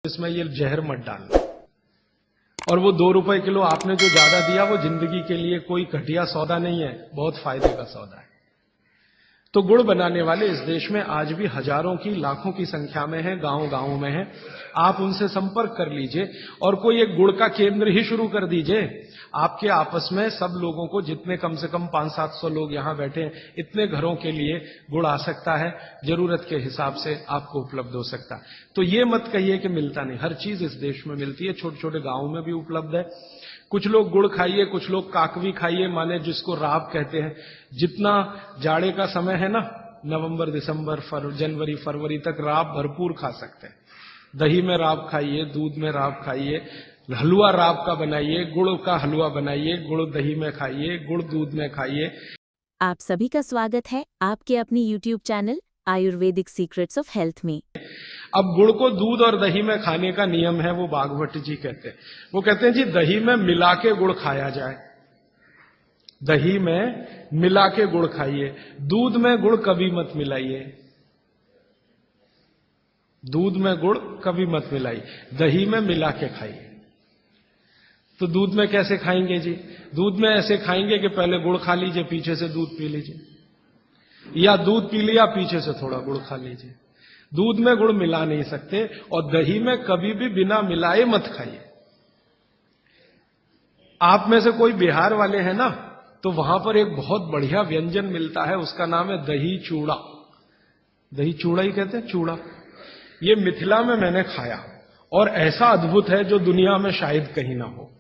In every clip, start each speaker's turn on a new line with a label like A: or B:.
A: इसमें ये जहर मत डालना। और वो 2 रुपए किलो आपने जो ज्यादा दिया वो जिंदगी के लिए कोई घटिया सौदा नहीं है, बहुत फायदे का सौदा है। तो गुड़ बनाने वाले इस देश में आज भी हजारों की लाखों की संख्या में है, गांव गांव में है। आप उनसे संपर्क कर लीजिए और कोई एक गुड़ का केंद्र ही शुरू कर दीजिए। आपके आपस में सब लोगों को, जितने कम से कम 500-700 लोग यहां बैठे हैं, इतने घरों के लिए गुड़ आ सकता है, जरूरत के हिसाब से आपको उपलब्ध हो सकता है। तो ये मत कहिए कि मिलता नहीं, हर चीज इस देश में मिलती है, छोटे छोटे गांवों में भी उपलब्ध है। कुछ लोग गुड़ खाइए, कुछ लोग काकवी खाइए, माने जिसको राब कहते हैं। जितना जाड़े का समय है ना, नवंबर दिसंबर जनवरी फरवरी तक राब भरपूर खा सकते हैं। दही में राब खाइए, दूध में राब खाइए, हलवा राब का बनाइए, गुड़ का हलवा बनाइए, गुड़ दही में खाइए, गुड़ दूध में खाइए।
B: आप सभी का स्वागत है आपके अपनी YouTube channel Ayurvedic secrets of health में।
A: अब गुड़ को दूध और दही में खाने का नियम है, वो बागभट्ट जी कहते हैं। वो कहते हैं जी दही में मिला के गुड़ खाया जाए, दही में मिला के गुड़ खाइए, दूध में गुड़ कभी मत मिलाइए, दूध में गुड़ कभी मत मिलाइए, दही में मिला के खाइए। तो दूध में कैसे खाएंगे जी? दूध में ऐसे खाएंगे कि पहले गुड़ खा लीजिए, पीछे से दूध पी लीजिए, या दूध पी लिया पीछे से थोड़ा गुड़ खा लीजिए। दूध में गुड़ मिला नहीं सकते, और दही में कभी भी बिना मिलाए मत खाइए। आप में से कोई बिहार वाले हैं ना, तो वहां पर एक बहुत बढ़िया व्यंजन मिलता है, उसका नाम है दही चूड़ा। दही चूड़ा ही कहते हैं, चूड़ा। ये मिथिला में मैंने खाया और ऐसा अद्भुत है जो दुनिया में शायद कहीं ना हो।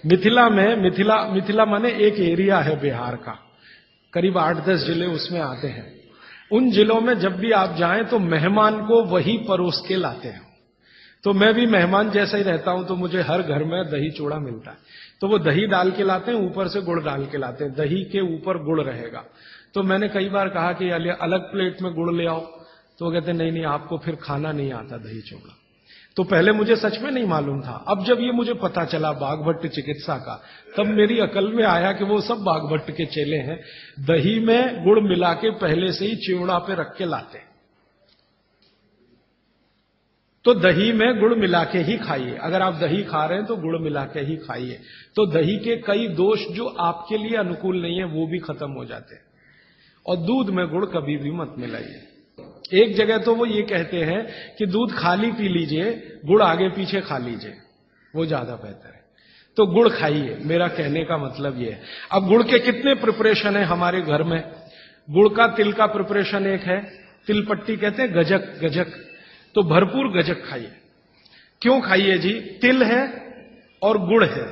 A: मिथिला में, मिथिला माने एक एरिया है बिहार का, करीब 8-10 जिले उसमें आते हैं। उन जिलों में जब भी आप जाएं तो मेहमान को वही परोस के लाते हैं। तो मैं भी मेहमान जैसा ही रहता हूं, तो मुझे हर घर में दही चूड़ा मिलता है। तो वो दही डाल के लाते हैं, ऊपर से गुड़ डाल के लाते हैं, दही के ऊपर गुड़ रहेगा। तो मैंने कई बार कहा कि अलग प्लेट में गुड़ ले आओ, तो वो कहते नहीं नहीं, आपको फिर खाना नहीं आता दही चूड़ा। तो पहले मुझे सच में नहीं मालूम था। अब जब ये मुझे पता चला बागभट्ट चिकित्सा का, तब मेरी अकल में आया कि वो सब बागभट्ट के चेले हैं, दही में गुड़ मिला के पहले से ही चिवड़ा पे रख के लाते हैं। तो दही में गुड़ मिला के ही खाइए। अगर आप दही खा रहे हैं तो गुड़ मिला के ही खाइए। तो दही के कई दोष जो आपके लिए अनुकूल नहीं है वो भी खत्म हो जाते हैं। और दूध में गुड़ कभी भी मत मिलाइए। एक जगह तो वो ये कहते हैं कि दूध खाली पी लीजिए, गुड़ आगे पीछे खा लीजिए, वो ज्यादा बेहतर है। तो गुड़ खाइए, मेरा कहने का मतलब ये है। अब गुड़ के कितने प्रिपरेशन है हमारे घर में? गुड़ का तिल का प्रिपरेशन एक है, तिल पट्टी कहते हैं, गजक, गजक। तो भरपूर गजक खाइए। क्यों खाइए जी? तिल है और गुड़ है।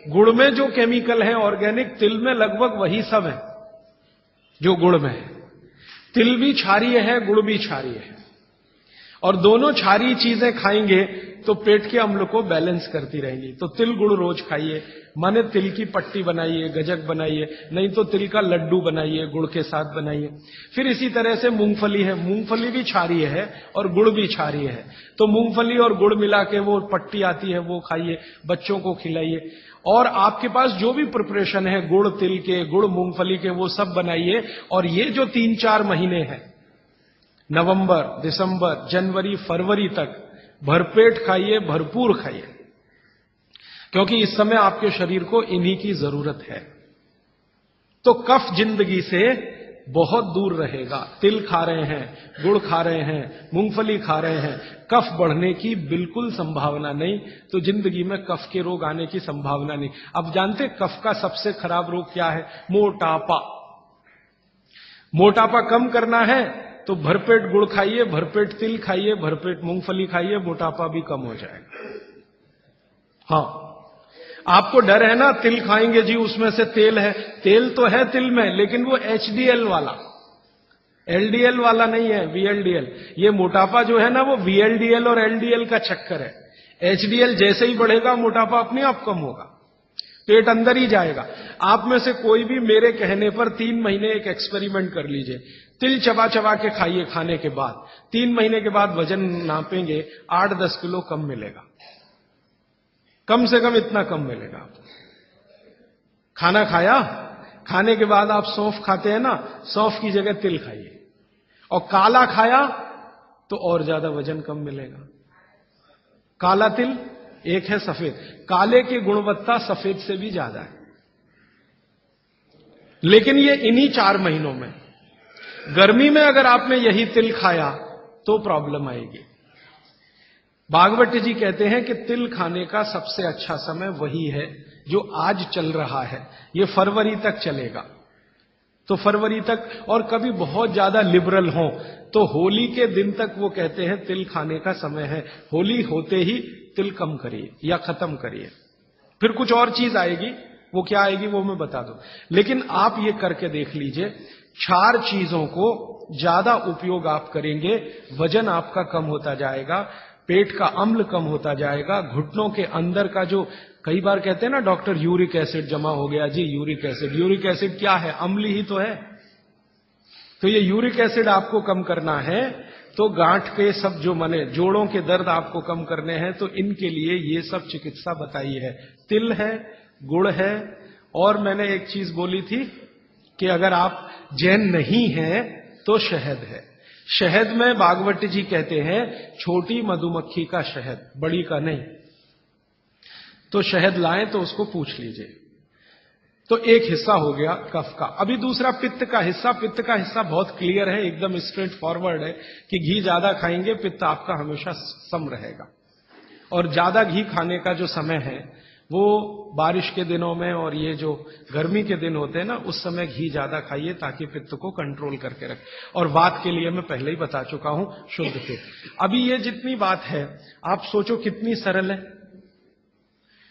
A: गुड़ में जो केमिकल है ऑर्गेनिक, तिल में लगभग वही सब है जो गुड़ में है। तिल भी क्षारीय है, गुड़ भी क्षारीय है, और दोनों क्षारीय चीजें खाएंगे तो पेट के अम्ल को बैलेंस करती रहेंगी। तो तिल गुड़ रोज खाइए, माने तिल की पट्टी बनाइए, गजक बनाइए, नहीं तो तिल का लड्डू बनाइए, गुड़ के साथ बनाइए। फिर इसी तरह से मूंगफली है, मूंगफली भी क्षारीय है और गुड़ भी क्षारीय है। तो मूंगफली और गुड़ मिला के वो पट्टी आती है, वो खाइए, बच्चों को खिलाइए। और आपके पास जो भी प्रिपरेशन है गुड़ तिल के, गुड़ मूंगफली के, वो सब बनाइए। और ये जो 3-4 महीने हैं, नवंबर, दिसंबर, जनवरी, फरवरी तक, भरपेट खाइए, भरपूर खाइए, क्योंकि इस समय आपके शरीर को इन्हीं की जरूरत है। तो कफ जिंदगी से बहुत दूर रहेगा। तिल खा रहे हैं, गुड़ खा रहे हैं, मूंगफली खा रहे हैं, कफ बढ़ने की बिल्कुल संभावना नहीं। तो जिंदगी में कफ के रोग आने की संभावना नहीं। अब जानते कफ का सबसे खराब रोग क्या है? मोटापा। मोटापा कम करना है तो भरपेट गुड़ खाइए, भरपेट तिल खाइए, भरपेट मूंगफली खाइए, मोटापा भी कम हो जाएगा। हाँ, आपको डर है ना, तिल खाएंगे जी उसमें से तेल है। तेल तो है तिल में, लेकिन वो HDL वाला, LDL वाला नहीं है, VLDL। ये मोटापा जो है ना, वो VLDL और LDL का चक्कर है। HDL जैसे ही बढ़ेगा, मोटापा अपने आप कम होगा, पेट अंदर ही जाएगा। आप में से कोई भी मेरे कहने पर 3 महीने एक एक्सपेरिमेंट कर लीजिए। तिल चबा चबा के खाइए, खाने के बाद 3 महीने के बाद वजन नापेंगे, 8-10 किलो कम मिलेगा, कम से कम इतना कम मिलेगा। खाना खाया, खाने के बाद आप सौंफ खाते हैं ना, सौंफ की जगह तिल खाइए। और काला खाया तो और ज्यादा वजन कम मिलेगा। काला तिल, एक है सफेद। काले की गुणवत्ता सफेद से भी ज्यादा है, लेकिन ये इन्हीं 4 महीनों में। गर्मी में अगर आपने यही तिल खाया तो प्रॉब्लम आएगी। भागवत जी कहते हैं कि तिल खाने का सबसे अच्छा समय वही है जो आज चल रहा है, ये फरवरी तक चलेगा। तो फरवरी तक, और कभी बहुत ज्यादा लिबरल हो तो होली के दिन तक वो कहते हैं तिल खाने का समय है। होली होते ही तिल कम करिए या खत्म करिए। फिर कुछ और चीज आएगी, वो क्या आएगी वो मैं बता दूं, लेकिन आप ये करके देख लीजिए। 4 चीजों को ज्यादा उपयोग आप करेंगे, वजन आपका कम होता जाएगा, पेट का अम्ल कम होता जाएगा, घुटनों के अंदर का जो कई बार कहते हैं ना डॉक्टर यूरिक एसिड जमा हो गया जी, यूरिक एसिड क्या है? अम्ल ही तो है। तो ये यूरिक एसिड आपको कम करना है, तो गांठ के सब जो माने जोड़ों के दर्द आपको कम करने हैं, तो इनके लिए ये सब चिकित्सा बताई है। तिल है, गुड़ है, और मैंने एक चीज बोली थी कि अगर आप जैन नहीं हैं तो शहद है। शहद में भागवत जी कहते हैं छोटी मधुमक्खी का शहद, बड़ी का नहीं। तो शहद लाएं तो उसको पूछ लीजिए। तो एक हिस्सा हो गया कफ का। अभी दूसरा पित्त का हिस्सा। पित्त का हिस्सा बहुत क्लियर है, एकदम स्ट्रेट फॉरवर्ड है कि घी ज्यादा खाएंगे पित्त आपका हमेशा सम रहेगा। और ज्यादा घी खाने का जो समय है वो बारिश के दिनों में और ये जो गर्मी के दिन होते हैं ना, उस समय घी ज्यादा खाइए ताकि पित्त को कंट्रोल करके रखे। और वात के लिए मैं पहले ही बता चुका हूं, शुद्ध पित्त। अभी ये जितनी बात है आप सोचो कितनी सरल है।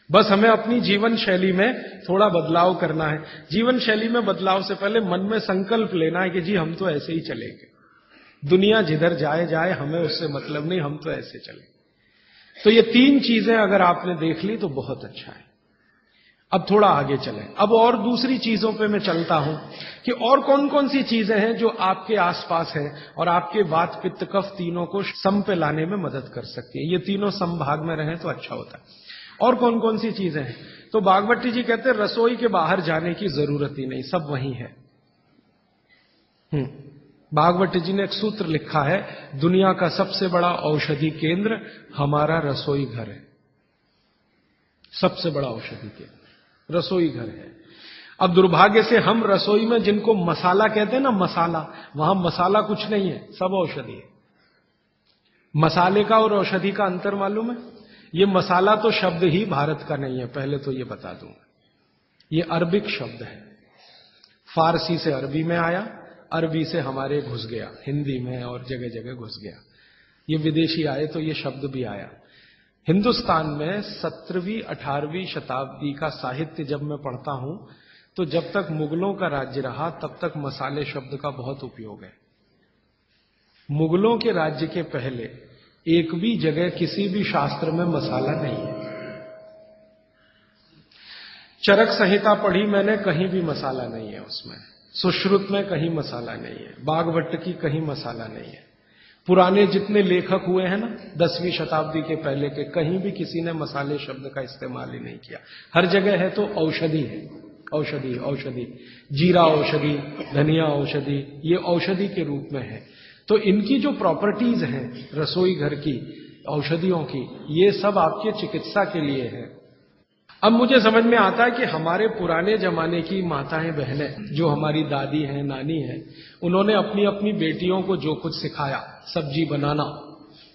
A: बस हमें अपनी जीवन शैली में थोड़ा बदलाव करना है। जीवन शैली में बदलाव से पहले मन में संकल्प लेना है कि जी हम तो ऐसे ही चलेंगे, दुनिया जिधर जाए जाए, हमें उससे मतलब नहीं, हम तो ऐसे चलेंगे। तो ये 3 चीजें अगर आपने देख ली तो बहुत अच्छा है। अब थोड़ा आगे चलें। अब और दूसरी चीजों पे मैं चलता हूं कि और कौन कौन सी चीजें हैं जो आपके आसपास हैं और आपके वात पित्त कफ तीनों को सम पे लाने में मदद कर सकती है। ये तीनों समभाग में रहें तो अच्छा होता है। और कौन कौन सी चीजें हैं? तो भागवत जी कहते हैं रसोई के बाहर जाने की जरूरत ही नहीं, सब वहीं है। भागवत जी ने एक सूत्र लिखा है, दुनिया का सबसे बड़ा औषधि केंद्र हमारा रसोई घर है। सबसे बड़ा औषधि केंद्र रसोई घर है। अब दुर्भाग्य से हम रसोई में जिनको मसाला कहते हैं ना, मसाला, वहां मसाला कुछ नहीं है, सब औषधि है। मसाले का और औषधि का अंतर मालूम है? ये मसाला तो शब्द ही भारत का नहीं है, पहले तो ये बता दूंगा। ये अरबिक शब्द है, फारसी से अरबी में आया, अरबी से हमारे घुस गया, हिंदी में और जगह जगह घुस गया। ये विदेशी आए तो ये शब्द भी आया। हिंदुस्तान में 17वीं 18वीं शताब्दी का साहित्य जब मैं पढ़ता हूं तो जब तक मुगलों का राज्य रहा तब तक मसाले शब्द का बहुत उपयोग है। मुगलों के राज्य के पहले एक भी जगह किसी भी शास्त्र में मसाला नहीं है। चरक संहिता पढ़ी मैंने, कहीं भी मसाला नहीं है उसमें। सुश्रुत में कहीं मसाला नहीं है, भागवत की कहीं मसाला नहीं है। पुराने जितने लेखक हुए हैं ना 10वीं शताब्दी के पहले के, कहीं भी किसी ने मसाले शब्द का इस्तेमाल ही नहीं किया। हर जगह है तो औषधि है, औषधि औषधि, जीरा औषधि, धनिया औषधि, ये औषधि के रूप में है। तो इनकी जो प्रॉपर्टीज हैं रसोई घर की औषधियों की, ये सब आपके चिकित्सा के लिए है। अब मुझे समझ में आता है कि हमारे पुराने जमाने की माताएं बहनें, जो हमारी दादी हैं, नानी हैं, उन्होंने अपनी अपनी बेटियों को जो कुछ सिखाया, सब्जी बनाना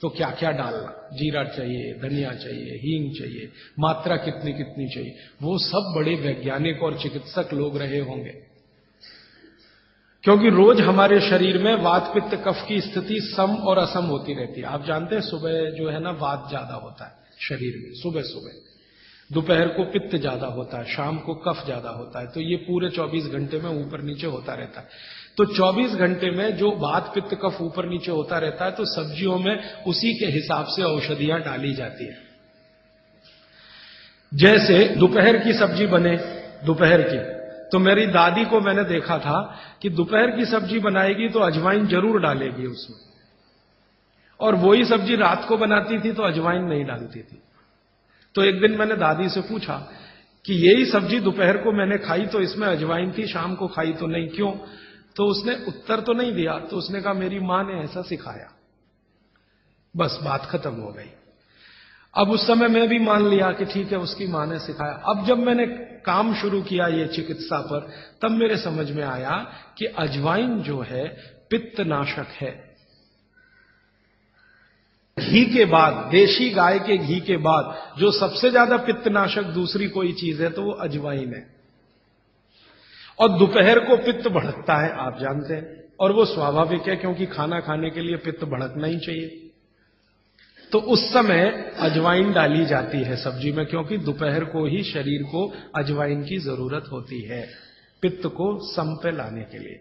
A: तो क्या क्या डालना, जीरा चाहिए, धनिया चाहिए, हींग चाहिए, मात्रा कितनी कितनी चाहिए, वो सब बड़े वैज्ञानिक और चिकित्सक लोग रहे होंगे। क्योंकि रोज हमारे शरीर में वात पित्त कफ की स्थिति सम और असम होती रहती है। आप जानते हैं सुबह जो है ना वात ज्यादा होता है शरीर में, सुबह सुबह, दोपहर को पित्त ज्यादा होता है, शाम को कफ ज्यादा होता है। तो ये पूरे 24 घंटे में ऊपर नीचे होता रहता है। तो 24 घंटे में जो वात पित्त कफ ऊपर नीचे होता रहता है, तो सब्जियों में उसी के हिसाब से औषधियां डाली जाती है। जैसे दोपहर की सब्जी बने, दोपहर की, तो मेरी दादी को मैंने देखा था कि दोपहर की सब्जी बनाएगी तो अजवाइन जरूर डालेगी उसमें, और वही सब्जी रात को बनाती थी तो अजवाइन नहीं डालती थी। तो एक दिन मैंने दादी से पूछा कि यही सब्जी दोपहर को मैंने खाई तो इसमें अजवाइन थी, शाम को खाई तो नहीं, क्यों? तो उसने उत्तर तो नहीं दिया। तो उसने कहा मेरी मां ने ऐसा सिखाया। बस बात खत्म हो गई। अब उस समय मैं भी मान लिया कि ठीक है, उसकी मां ने सिखाया। अब जब मैंने काम शुरू किया ये चिकित्सा पर, तब मेरे समझ में आया कि अजवाइन जो है पित्तनाशक है। घी के बाद, देशी गाय के घी के बाद जो सबसे ज्यादा पित्तनाशक दूसरी कोई चीज है तो वो अजवाइन है। और दोपहर को पित्त भड़कता है, आप जानते हैं, और वो स्वाभाविक है क्योंकि खाना खाने के लिए पित्त भड़कना ही चाहिए। तो उस समय अजवाइन डाली जाती है सब्जी में, क्योंकि दोपहर को ही शरीर को अजवाइन की जरूरत होती है पित्त को सम पे लाने के लिए।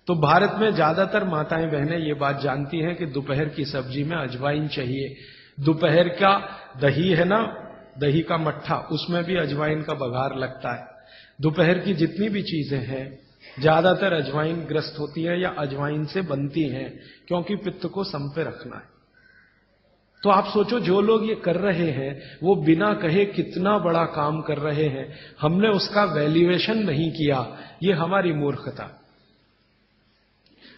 A: तो भारत में ज्यादातर माताएं बहनें ये बात जानती हैं कि दोपहर की सब्जी में अजवाइन चाहिए। दोपहर का दही है ना, दही का मट्ठा, उसमें भी अजवाइन का बघार लगता है। दोपहर की जितनी भी चीजें हैं ज्यादातर अजवाइन ग्रस्त होती है या अजवाइन से बनती हैं, क्योंकि पित्त को सम पे रखना है। तो आप सोचो, जो लोग ये कर रहे हैं वो बिना कहे कितना बड़ा काम कर रहे हैं, हमने उसका वैल्यूएशन नहीं किया, ये हमारी मूर्खता।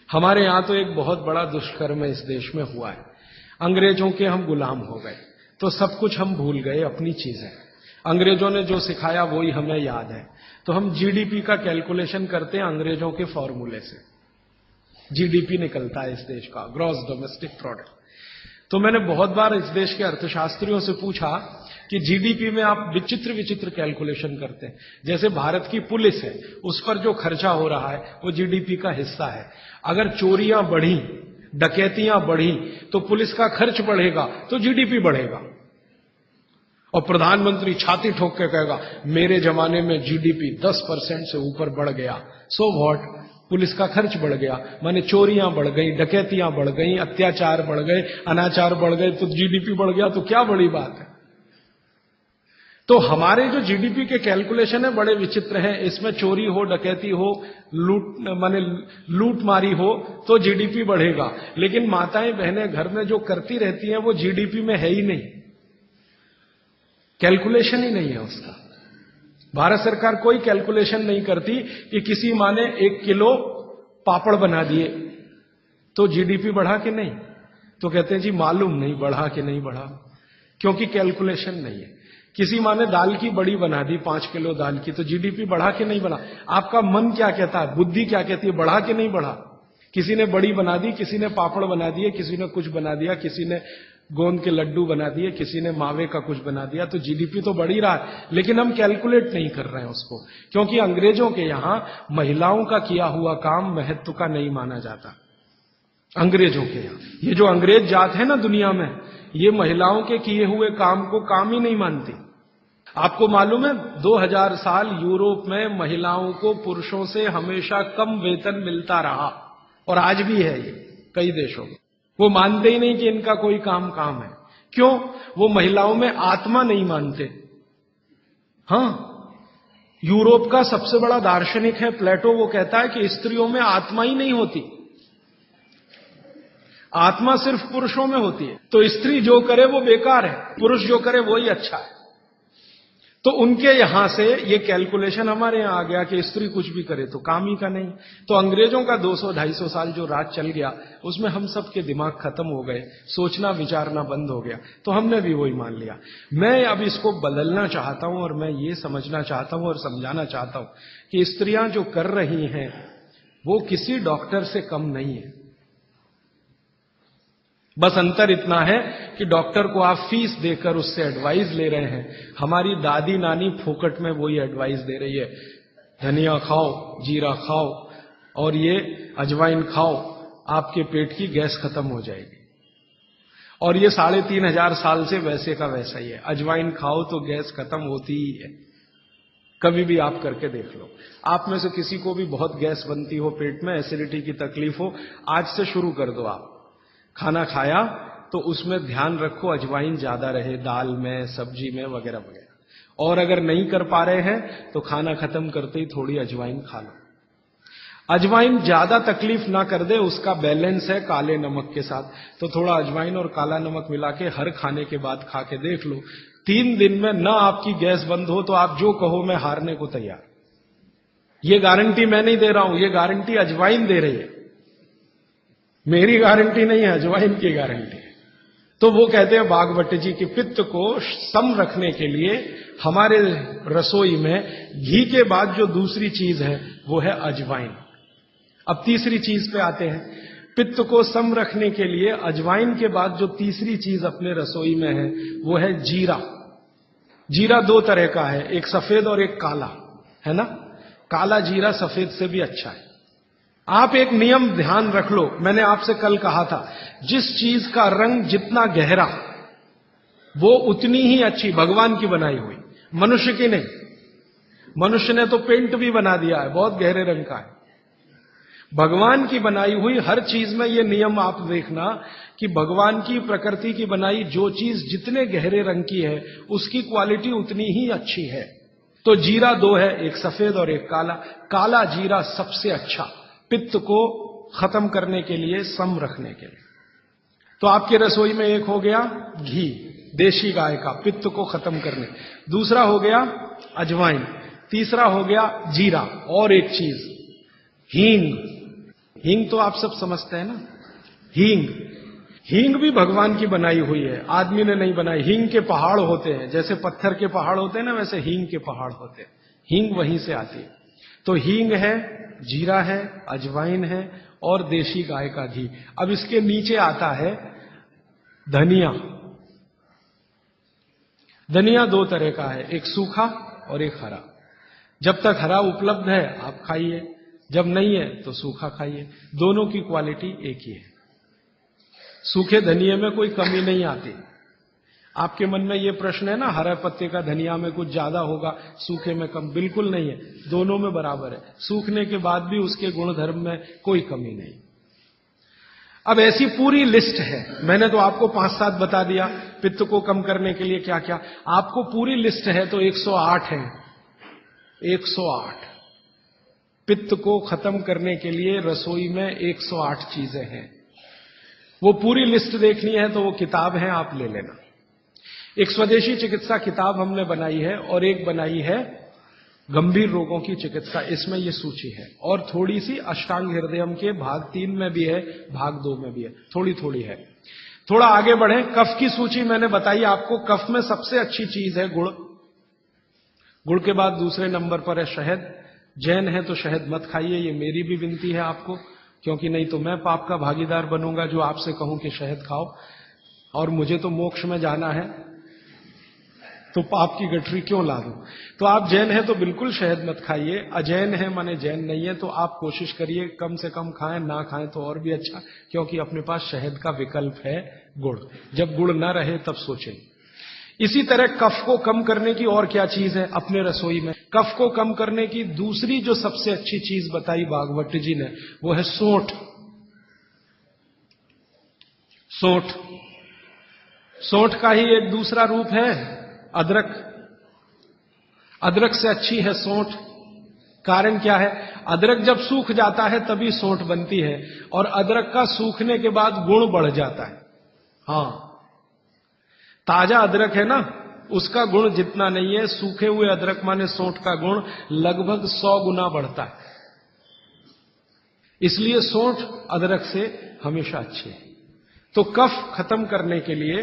A: हमारे यहां तो एक बहुत बड़ा दुष्कर्म इस देश में हुआ है। अंग्रेजों के हम गुलाम हो गए, तो सब कुछ हम भूल गए, अपनी चीजें। अंग्रेजों ने जो सिखाया वही हमें याद है। तो हम जीडीपी का कैलकुलेशन करते हैं अंग्रेजों के फॉर्मूले से। जीडीपी निकलता है इस देश का, ग्रॉस डोमेस्टिक प्रोडक्ट। तो मैंने बहुत बार इस देश के अर्थशास्त्रियों से पूछा कि जीडीपी में आप विचित्र विचित्र कैलकुलेशन करते हैं। जैसे भारत की पुलिस है, उस पर जो खर्चा हो रहा है वो जीडीपी का हिस्सा है। अगर चोरियां बढ़ी, डकैतियां बढ़ी, तो पुलिस का खर्च बढ़ेगा तो जीडीपी बढ़ेगा। और प्रधानमंत्री छाती ठोक के कहेगा मेरे जमाने में जीडीपी 10% से ऊपर बढ़ गया। सो व्हाट, पुलिस का खर्च बढ़ गया, माने चोरियां बढ़ गई, डकैतियां बढ़ गई, अत्याचार बढ़ गए, अनाचार बढ़ गए, तो जीडीपी बढ़ गया, तो क्या बड़ी बात है। तो हमारे जो जीडीपी के कैलकुलेशन है बड़े विचित्र हैं। इसमें चोरी हो, डकैती हो, लूट मारी हो तो जीडीपी बढ़ेगा, लेकिन माताएं बहनें घर में जो करती रहती हैं वो जीडीपी में है ही नहीं, कैलकुलेशन ही नहीं है उसका। भारत सरकार कोई कैलकुलेशन नहीं करती कि किसी माँ ने 1 किलो पापड़ बना दिए तो जीडीपी बढ़ा कि नहीं, तो कहते हैं जी मालूम नहीं बढ़ा कि नहीं बढ़ा, क्योंकि कैलकुलेशन नहीं है। किसी माँ ने दाल की बड़ी बना दी, 5 किलो दाल की, तो जीडीपी बढ़ा कि नहीं बढ़ा। आपका मन क्या कहता है, बुद्धि क्या कहती है, बढ़ा कि नहीं बढ़ा। किसी ने बड़ी बना दी, किसी ने पापड़ बना दिए, किसी ने कुछ बना दिया, किसी ने गोंद के लड्डू बना दिए, किसी ने मावे का कुछ बना दिया, तो जीडीपी तो बढ़ ही रहा है, लेकिन हम कैलकुलेट नहीं कर रहे हैं उसको, क्योंकि अंग्रेजों के यहां महिलाओं का किया हुआ काम महत्व का नहीं माना जाता। अंग्रेजों के यहां ये जो अंग्रेज जात है ना दुनिया में, ये महिलाओं के किए हुए काम को काम ही नहीं मानती। आपको मालूम है 2000 साल यूरोप में महिलाओं को पुरुषों से हमेशा कम वेतन मिलता रहा, और आज भी है ये कई देशों में। वो मानते ही नहीं कि इनका कोई काम है। क्यों? वो महिलाओं में आत्मा नहीं मानते। हां, यूरोप का सबसे बड़ा दार्शनिक है प्लेटो, वो कहता है कि स्त्रियों में आत्मा ही नहीं होती, आत्मा सिर्फ पुरुषों में होती है। तो स्त्री जो करे वो बेकार है, पुरुष जो करे वही अच्छा है। तो उनके यहां से ये कैलकुलेशन हमारे यहां आ गया कि स्त्री कुछ भी करे तो काम ही का नहीं। तो अंग्रेजों का 200-250 साल जो राज चल गया, उसमें हम सब के दिमाग खत्म हो गए, सोचना विचारना बंद हो गया, तो हमने भी वही मान लिया। मैं अब इसको बदलना चाहता हूं और मैं ये समझना चाहता हूं और समझाना चाहता हूं कि स्त्रियां जो कर रही हैं वो किसी डॉक्टर से कम नहीं है। बस अंतर इतना है कि डॉक्टर को आप फीस देकर उससे एडवाइस ले रहे हैं, हमारी दादी नानी फोकट में वही एडवाइस दे रही है, धनिया खाओ, जीरा खाओ और ये अजवाइन खाओ, आपके पेट की गैस खत्म हो जाएगी। और ये 3500 साल से वैसे का वैसा ही है, अजवाइन खाओ तो गैस खत्म होती ही है। कभी भी आप करके देख लो। आप में से किसी को भी बहुत गैस बनती हो, पेट में एसिडिटी की तकलीफ हो, आज से शुरू कर दो। आप खाना खाया तो उसमें ध्यान रखो अजवाइन ज्यादा रहे, दाल में, सब्जी में, वगैरह वगैरह। और अगर नहीं कर पा रहे हैं तो खाना खत्म करते ही थोड़ी अजवाइन खा लो। अजवाइन ज्यादा तकलीफ ना कर दे, उसका बैलेंस है काले नमक के साथ। तो थोड़ा अजवाइन और काला नमक मिला के हर खाने के बाद खा के देख लो, 3 दिन में ना आपकी गैस बंद हो तो आप जो कहो मैं हारने को तैयार। ये गारंटी मैं नहीं दे रहा हूं, ये गारंटी अजवाइन दे रही है, मेरी गारंटी नहीं है, अजवाइन की गारंटी है। तो वो कहते हैं भागवत जी कि पित्त को सम रखने के लिए हमारे रसोई में घी के बाद जो दूसरी चीज है वो है अजवाइन। अब तीसरी चीज पे आते हैं। पित्त को सम रखने के लिए अजवाइन के बाद जो तीसरी चीज अपने रसोई में है वो है जीरा। जीरा दो तरह का है, एक सफेद और एक काला, है ना। काला जीरा सफेद से भी अच्छा है। आप एक नियम ध्यान रख लो, मैंने आपसे कल कहा था, जिस चीज का रंग जितना गहरा वो उतनी ही अच्छी, भगवान की बनाई हुई, मनुष्य की नहीं। मनुष्य ने तो पेंट भी बना दिया है, बहुत गहरे रंग का है। भगवान की बनाई हुई हर चीज में ये नियम आप देखना कि भगवान की प्रकृति की बनाई जो चीज जितने गहरे रंग की है उसकी क्वालिटी उतनी ही अच्छी है। तो जीरा दो है, एक सफेद और एक काला। काला जीरा सबसे अच्छा, पित्त को खत्म करने के लिए, सम रखने के लिए। तो आपके रसोई में एक हो गया घी देशी गाय का, पित्त को खत्म करने। दूसरा हो गया अजवाइन। तीसरा हो गया जीरा। और एक चीज हींग। हींग तो आप सब समझते हैं ना। हींग भी भगवान की बनाई हुई है, आदमी ने नहीं बनाई। हींग के पहाड़ होते हैं, जैसे पत्थर के पहाड़ होते हैं ना, वैसे हींग के पहाड़ होते हैं। हींग वहीं से आती है। तो हींग है, जीरा है, अजवाइन है और देशी गाय का घी। अब इसके नीचे आता है धनिया। धनिया दो तरह का है, एक सूखा और एक हरा। जब तक हरा उपलब्ध है आप खाइए, जब नहीं है तो सूखा खाइए। दोनों की क्वालिटी एक ही है। सूखे धनिये में कोई कमी नहीं आती। आपके मन में ये प्रश्न है ना, हरे पत्ते का धनिया में कुछ ज्यादा होगा, सूखे में कम, बिल्कुल नहीं है, दोनों में बराबर है। सूखने के बाद भी उसके गुणधर्म में कोई कमी नहीं। अब ऐसी पूरी लिस्ट है, मैंने तो आपको 5-7 बता दिया पित्त को कम करने के लिए क्या क्या। आपको पूरी लिस्ट है तो 108 है। 108 पित्त को खत्म करने के लिए रसोई में 108 चीजें हैं। वो पूरी लिस्ट देखनी है तो वो किताब है, आप ले लेना। एक स्वदेशी चिकित्सा किताब हमने बनाई है और एक बनाई है गंभीर रोगों की चिकित्सा, इसमें ये सूची है। और थोड़ी सी अष्टांग हृदयम के भाग 3 में भी है, भाग 2 में भी है, थोड़ी थोड़ी है। थोड़ा आगे बढ़े, कफ की सूची मैंने बताई आपको। कफ में सबसे अच्छी चीज है गुड़। गुड़ के बाद दूसरे नंबर पर है शहद। जैन है तो शहद मत खाइए, ये मेरी भी विनती है आपको, क्योंकि नहीं तो मैं पाप का भागीदार बनूंगा जो आपसे कहूं कि शहद खाओ, और मुझे तो मोक्ष में जाना है, तो पाप की गठरी क्यों ला दूं। तो आप जैन है तो बिल्कुल शहद मत खाइए। अजैन है माने जैन नहीं है तो आप कोशिश करिए कम से कम खाएं, ना खाएं तो और भी अच्छा, क्योंकि अपने पास शहद का विकल्प है गुड़। जब गुड़ ना रहे तब सोचें। इसी तरह कफ को कम करने की और क्या चीज है अपने रसोई में। कफ को कम करने की दूसरी जो सबसे अच्छी चीज बताई भागवत जी ने वो है सौंठ। सौंठ, सौंठ का ही एक दूसरा रूप है अदरक। अदरक से अच्छी है सौंठ। कारण क्या है, अदरक जब सूख जाता है तभी सौंठ बनती है, और अदरक का सूखने के बाद गुण बढ़ जाता है। हां, ताजा अदरक है ना, उसका गुण जितना नहीं है, सूखे हुए अदरक माने सौंठ का गुण लगभग 100 गुना बढ़ता है। इसलिए सौंठ अदरक से हमेशा अच्छी है। तो कफ खत्म करने के लिए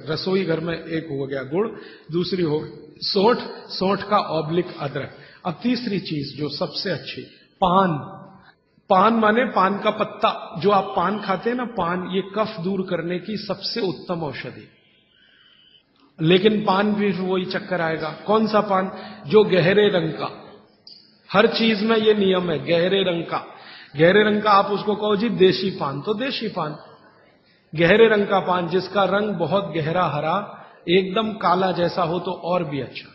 A: रसोई घर में एक हो गया गुड़, दूसरी हो सौंठ, सौंठ का ऑब्लिक अदरक। अब तीसरी चीज जो सबसे अच्छी, पान। पान माने पान का पत्ता, जो आप पान खाते हैं ना, पान, ये कफ दूर करने की सबसे उत्तम औषधि। लेकिन पान भी वही चक्कर आएगा। कौन सा पान? जो गहरे रंग का। हर चीज में ये नियम है, गहरे रंग का। गहरे रंग का आप उसको कहो जी देशी पान, तो देशी पान। गहरे रंग का पान जिसका रंग बहुत गहरा हरा, एकदम काला जैसा हो तो और भी अच्छा।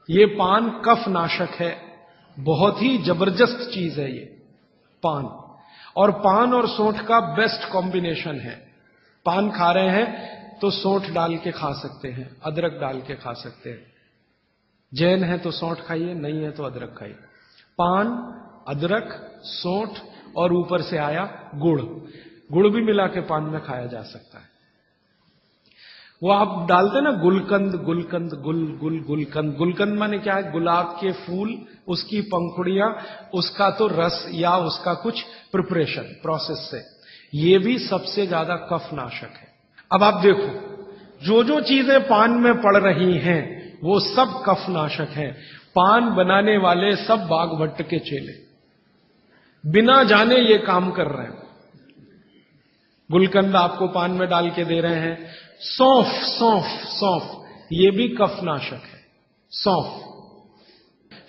A: ये पान कफ नाशक है, बहुत ही जबरदस्त चीज है ये पान। और पान और सौंठ का बेस्ट कॉम्बिनेशन है। पान खा रहे हैं तो सौंठ डाल के खा सकते हैं, अदरक डाल के खा सकते हैं। जैन है तो सौंठ खाइए, नहीं है तो अदरक खाइए। पान, अदरक, सौंठ और ऊपर से आया गुड़। गुड़ भी मिला के पान में खाया जा सकता है। वो आप डालते ना गुलकंद, गुलकंद, गुलकंद। गुलकंद माने क्या है? गुलाब के फूल, उसकी पंखुड़ियां, उसका तो रस या उसका कुछ प्रिपरेशन प्रोसेस से, ये भी सबसे ज्यादा कफ नाशक है। अब आप देखो, जो जो चीजें पान में पड़ रही हैं वो सब कफनाशक हैं। पान बनाने वाले सब बागभट्ट के चेले, बिना जाने ये काम कर रहे हैं। गुलकंद आपको पान में डाल के दे रहे हैं, सौंफ सौंफ सौंफ, ये भी कफनाशक है, सौंफ।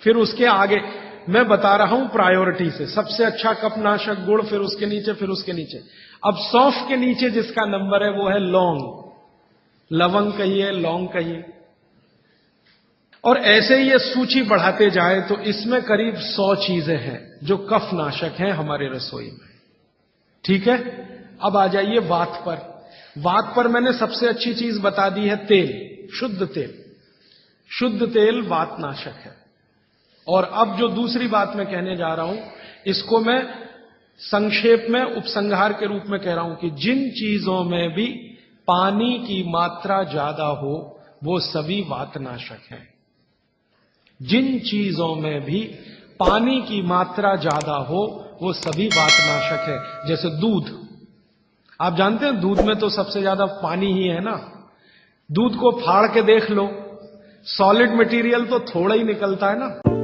A: फिर उसके आगे मैं बता रहा हूं प्रायोरिटी से, सबसे अच्छा कफनाशक गुड़, फिर उसके नीचे, फिर उसके नीचे। अब सौंफ के नीचे जिसका नंबर है वो है लौंग, लवंग कहिए, लौंग कहिए। और ऐसे ही ये सूची बढ़ाते जाए तो इसमें करीब 100 चीजें हैं जो कफनाशक हैं हमारे रसोई में। ठीक है, अब आ जाइए वात पर। वात पर मैंने सबसे अच्छी चीज बता दी है तेल, शुद्ध तेल। शुद्ध तेल वातनाशक है। और अब जो दूसरी बात मैं कहने जा रहा हूं, इसको मैं संक्षेप में उपसंहार के रूप में कह रहा हूं कि जिन चीजों में भी पानी की मात्रा ज्यादा हो वो सभी वातनाशक हैं। जिन चीजों में भी पानी की मात्रा ज्यादा हो वो सभी वातनाशक है। जैसे दूध, आप जानते हैं दूध में तो सबसे ज्यादा पानी ही है ना। दूध को फाड़ के देख लो, सॉलिड मटेरियल तो थोड़ा ही निकलता है ना।